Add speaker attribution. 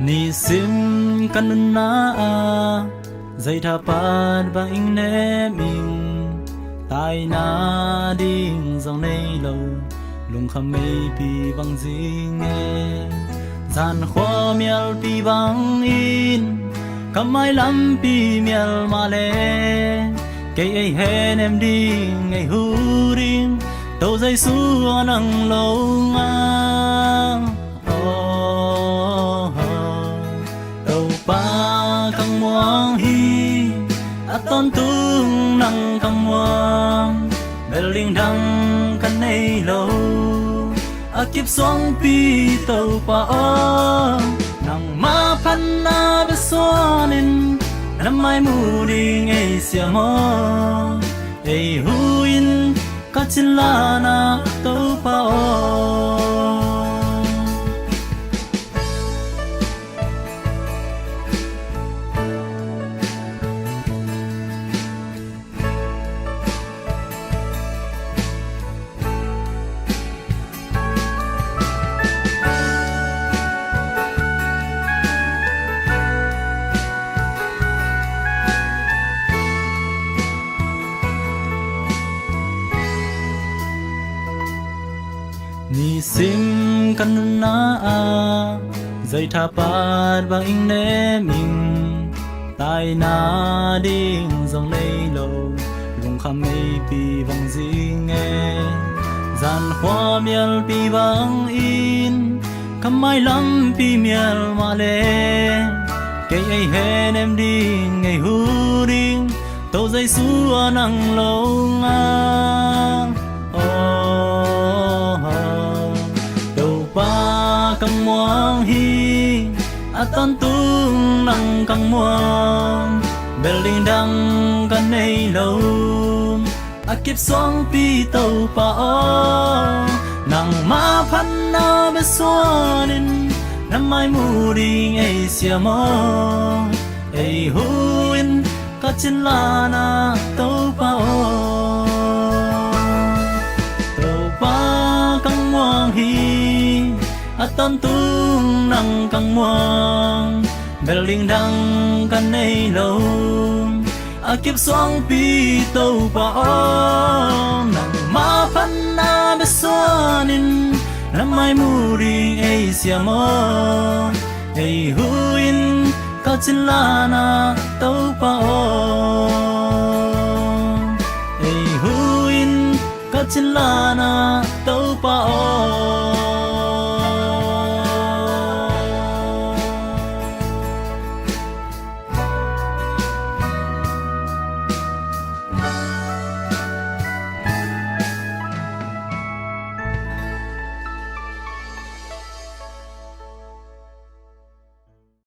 Speaker 1: ni sim kan na dây tha pat bang in ne mình tai na ding dòng này lâu lung kham mây pi bang jing e gian khoa miel pi bang in kam mai lam pi miel ma le cây ấy hen em đi ngày hu ring tàu dây xua nắng lâu ngang tàu ba căng muang hi ton tung nắng căng muang bel linh đăng căn này lâu kiếp xoang pi tàu pa nang ma pan na be sonin năm mai mu đi ngày xia mơ ei huin cả chín la na tàu pa ni sim kan na dây tha pat bang in ne mình tai na ding dòng này lâu lung kham mây pi bang jing e gian hoa miel pi bang in kam mai lam pi miel ma le cây ấy hen em đi ngày hu ding tàu dây xua nắng lâu ngang căng muang hi ton tung nắng căng muang bel linh đăng căn này lâu kiếp xoang pi tàu pa nang ma phan na be sonin năm mai mu đi ngày xia mơ ei huin cả chín la na tàu pa căng muang hi ton tung nắng căng muang bel linh đăng căn này lâu kiếp xoang pi tàu pa nang ma phan na be sonin năm mai mu đi ei xia mơ ei huin cả chín la na tàu pa ei huin cả chín la na tàu pa